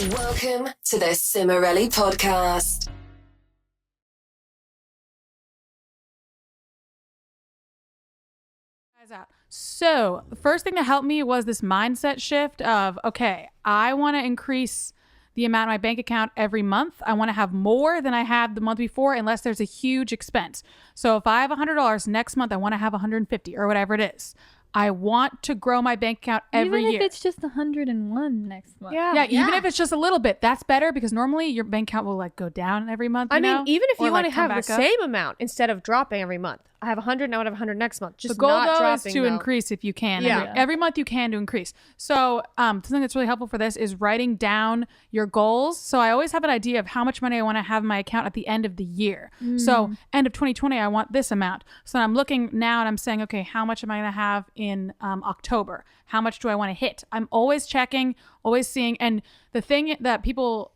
Welcome to the Cimorelli podcast. So the first thing that helped me was this mindset shift of, okay, I want to increase the amount in my bank account every month. I want to have more than I had the month before, unless there's a huge expense. So if I have $100 next month, I want to have 150 or whatever it is. I want to grow my bank account every year. Even if it's just 101 next month. Yeah, even if it's just a little bit, that's better, because normally your bank account will like go down every month. I mean, even if you want to have the up. same amount instead of dropping every month. I have 100, now I have 100 next month. Just the goal not though dropping is to increase if you can. Yeah. Every month you can to increase. So something that's really helpful for this is writing down your goals. So I always have an idea of how much money I want to have in my account at the end of the year. So end of 2020, I want this amount. So I'm looking now and I'm saying, okay, how much am I going to have in October? How much do I want to hit? I'm always checking, always seeing. And the thing that people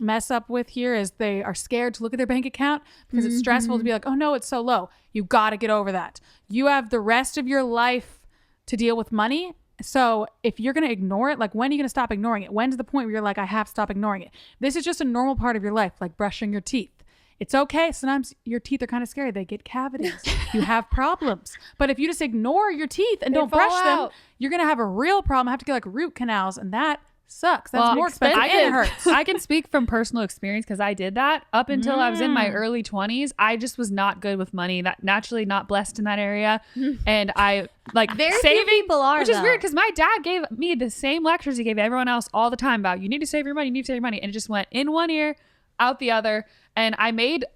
mess up with here is they are scared to look at their bank account because it's stressful to be like, oh no, it's so low. You got to get over that. You have the rest of your life to deal with money. So if you're going to ignore it, like when are you going to stop ignoring it? When's the point where you're like, I have to stop ignoring it? This is just a normal part of your life, like brushing your teeth. It's okay. Sometimes your teeth are kind of scary. They get cavities. You have problems. But if you just ignore your teeth and don't brush them, you're going to have a real problem. Have to get like root canals, and that sucks. That's more expensive and it hurts. I can speak from personal experience because I did that up until I was in my early 20s. I just was not good with money, that naturally not blessed in that area. And I like Very saving few people are, which is though. weird because my dad gave me the same lectures he gave everyone else all the time about you need to save your money, you need to save your money. And it just went in one ear, out the other. And I made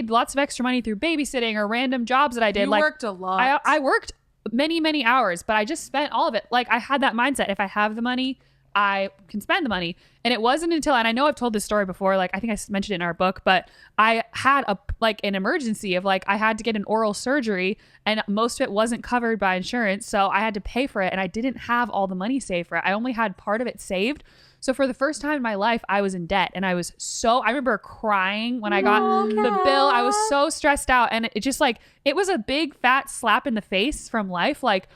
lots of extra money through babysitting or random jobs that I did. You worked a lot. I worked many hours, but I just spent all of it. Like I had that mindset. If I have the money, I can spend the money. And it wasn't until, and I know I've told this story before, like I think I mentioned it in our book, but I had an emergency of like, I had to get an oral surgery and most of it wasn't covered by insurance. So I had to pay for it and I didn't have all the money saved for it. I only had part of it saved. So for the first time in my life, I was in debt, and I remember crying when I got the bill. I was so stressed out, and it just like, it was a big fat slap in the face from life. Like,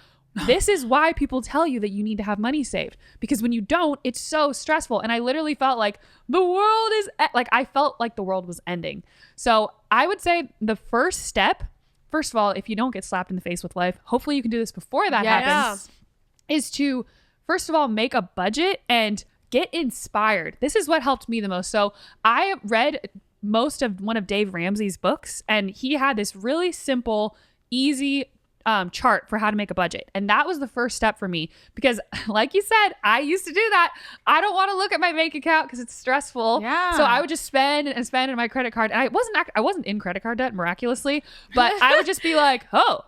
this is why people tell you that you need to have money saved, because when you don't, it's so stressful. And I literally felt like I felt like the world was ending. So I would say the first step, first of all, if you don't get slapped in the face with life, hopefully you can do this before that happens, is to first of all, make a budget and get inspired. This is what helped me the most. So I read most of one of Dave Ramsey's books, and he had this really simple, easy chart for how to make a budget. And that was the first step for me, because like you said, I used to do that. I don't want to look at my bank account because it's stressful. Yeah. So I would just spend in my credit card. And I wasn't in credit card debt miraculously, but I would just be like, oh,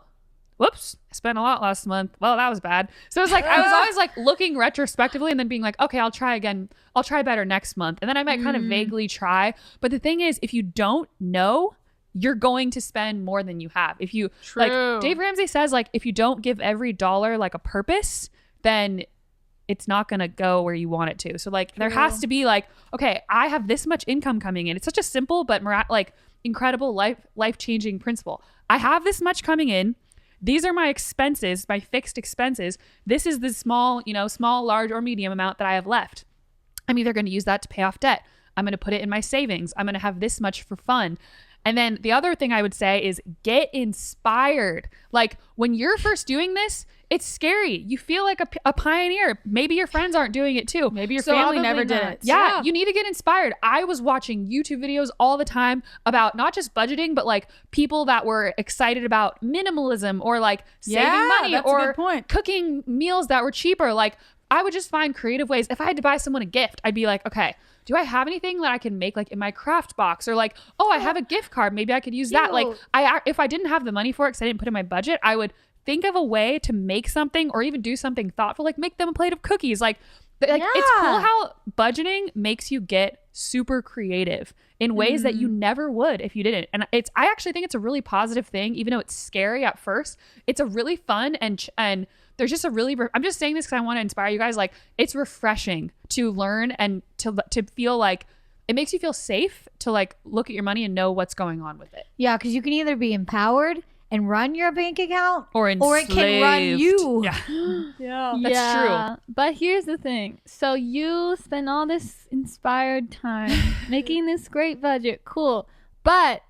whoops, I spent a lot last month. Well, that was bad. So it was like, I was always like looking retrospectively and then being like, okay, I'll try again. I'll try better next month. And then I might kind of vaguely try. But the thing is, if you don't know, you're going to spend more than you have. If you, like Dave Ramsey says, like, if you don't give every dollar like a purpose, then it's not going to go where you want it to. So like, there has to be like, okay, I have this much income coming in. It's such a simple, but like incredible life-changing principle. I have this much coming in. These are my expenses, my fixed expenses. This is the small, large or medium amount that I have left. I'm either going to use that to pay off debt. I'm going to put it in my savings. I'm going to have this much for fun. And then the other thing I would say is get inspired. Like when you're first doing this, it's scary. You feel like a pioneer. Maybe your friends aren't doing it too. Maybe your family never did it. Yeah, you need to get inspired. I was watching YouTube videos all the time about not just budgeting, but like people that were excited about minimalism or like saving money that's or a good point. cooking meals that were cheaper. Like I would just find creative ways. If I had to buy someone a gift, I'd be like, okay, do I have anything that I can make like in my craft box, or like, oh, I have a gift card. Maybe I could use that. Like if I didn't have the money for it because I didn't put it in my budget, I would think of a way to make something or even do something thoughtful, like make them a plate of cookies. Like it's cool how budgeting makes you get super creative in ways that you never would if you didn't. And I actually think it's a really positive thing, even though it's scary at first. It's a really fun and there's just a really, I'm just saying this because I want to inspire you guys. Like it's refreshing to learn and to feel like it makes you feel safe to like look at your money and know what's going on with it. Yeah, because you can either be empowered and run your bank account, or it can run you. Yeah. Yeah. That's true. But here's the thing. So you spend all this inspired time making this great budget. Cool. But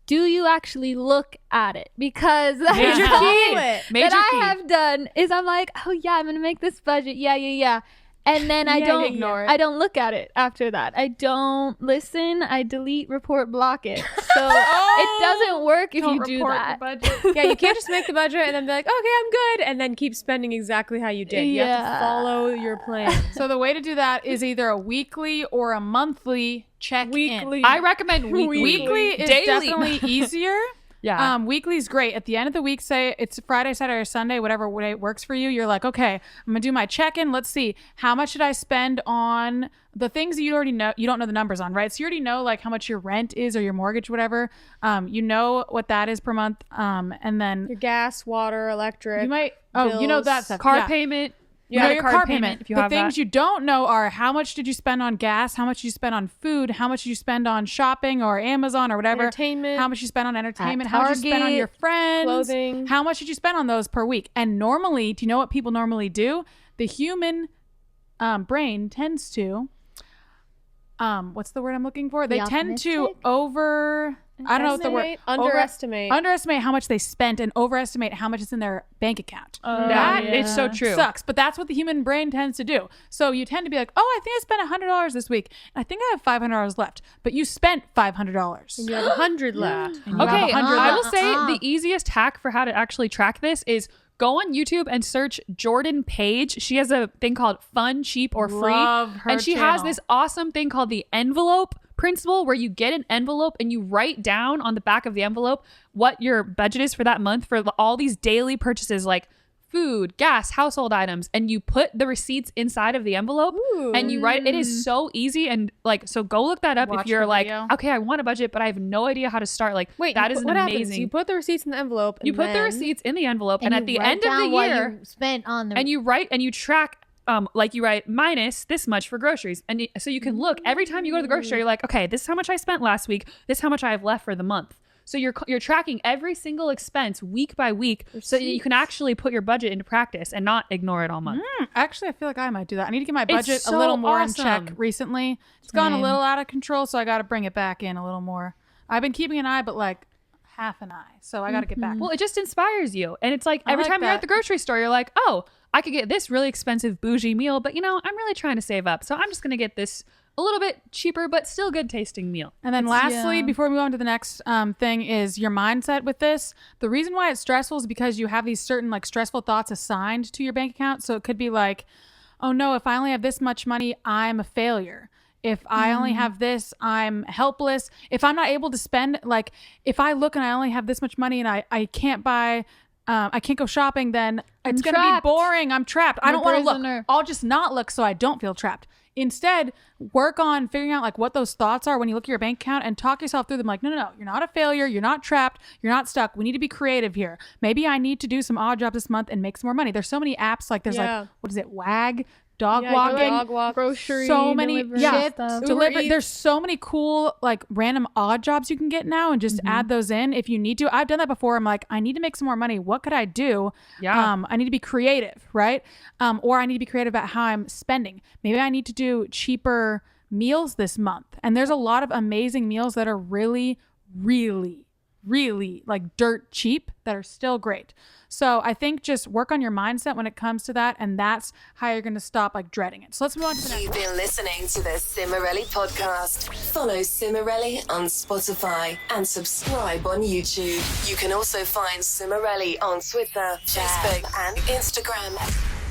do you actually look at it? Because that's Major all key. that Major I key. have done is I'm like, oh yeah, I'm gonna make this budget. Yeah. And then I don't ignore it. I don't look at it after that. I don't listen. I delete, report, block it. So it doesn't work if Don't you do report that. your budget. Yeah, you can't just make the budget and then be like, okay, I'm good, and then keep spending exactly how you did. You have Yeah. to follow your plan. So the way to do that is either a weekly or a monthly check-in. Weekly. I recommend weekly. Weekly is Daily. definitely easier. Yeah. Weekly is great. At the end of the week, say it's Friday, Saturday, or Sunday, whatever day works for you. You're like, okay, I'm gonna do my check-in. Let's see, how much did I spend on the things that you already know? You don't know the numbers on, right? So you already know like how much your rent is or your mortgage, whatever. You know what that is per month. And then Your gas, water, electric. you might. Oh, you know that bills, stuff. Car Yeah. payment. You know Credit your card car payment, payment. if you The have things that. you don't know are how much did you spend on gas, how much did you spend on food, how much did you spend on shopping or Amazon or whatever, Entertainment. how much you spend on entertainment, how much you spend on Target, your friends, clothing. how much did you spend on those per week. And normally, do you know what people normally do? The human brain tends to what's the word I'm looking for? They Be tend to optimistic? I don't know what the word. Underestimate. Underestimate how much they spent and overestimate how much is in their bank account. That is so true. Sucks, but that's what the human brain tends to do. So you tend to be like, oh, I think I spent $100 this week. And I think I have $500 left, but you spent $500. You have 100 left. And you have Okay, 100 I will left. say the easiest hack for how to actually track this is go on YouTube and search Jordan Page. She has a thing called Fun, Cheap, or Free. Love her And she has channel. this awesome thing called the envelope principle, where you get an envelope and you write down on the back of the envelope what your budget is for that month for all these daily purchases like food, gas, household items, and you put the receipts inside of the envelope and you write it. Is so easy, and like, so go look that up Watch if you're the like, video. okay, I want a budget but I have no idea how to start. Like, Wait, that is an what happens? amazing. You put the receipts in the envelope. You and put the then- receipts in the envelope, and at you the write end of the down what year, you spent on the and you write and you track, like you write minus this much for groceries, and so you can look every time you go to the grocery store. You're like, okay, this is how much I spent last week. This is how much I have left for the month. So you're tracking every single expense week by week, so that you can actually put your budget into practice and not ignore it all month. Actually, I feel like I might do that. I need to get my budget so a little more awesome. in check recently. It's gone a Same. little out of control, so I got to bring it back in a little more. I've been keeping an eye, but like half an eye, so I got to get back. Well, it just inspires you, and it's like I every like time you're that. at the grocery store, you're like, oh, I could get this really expensive bougie meal, but I'm really trying to save up, so I'm just gonna get this a little bit cheaper but still good tasting meal. And then lastly, before we move on to the next thing, is your mindset with this. The reason why it's stressful is because you have these certain like stressful thoughts assigned to your bank account. So it could be like, oh no, if I only have this much money, I'm a failure. If I only have this, I'm helpless. If I'm not able to spend, like if I look and I only have this much money and I can't buy, I can't go shopping, then it's going to be trapped. boring. I'm trapped. I I'm a don't want to prisoner. look. I'll just not look so I don't feel trapped. Instead, work on figuring out like what those thoughts are when you look at your bank account and talk yourself through them. Like, no, you're not a failure. You're not trapped. You're not stuck. We need to be creative here. Maybe I need to do some odd jobs this month and make some more money. There's so many apps. Like there's like, what is it? Wag, dog walking. Dog walk. grocery, So many stuff. There's so many cool like random odd jobs you can get now and just add those in if you need to. I've done that before. I'm like, I need to make some more money. What could I do? I need to be creative, right? Or I need to be creative about how I'm spending. Maybe I need to do cheaper meals this month. And there's a lot of amazing meals that are really, really, really like dirt cheap that are still great. So I think just work on your mindset when it comes to that, and that's how you're going to stop like dreading it. So let's move on to the next. You've been listening to the Cimorelli podcast. Follow Cimorelli on Spotify and subscribe on YouTube. You can also find Cimorelli on Twitter, Facebook, and Instagram.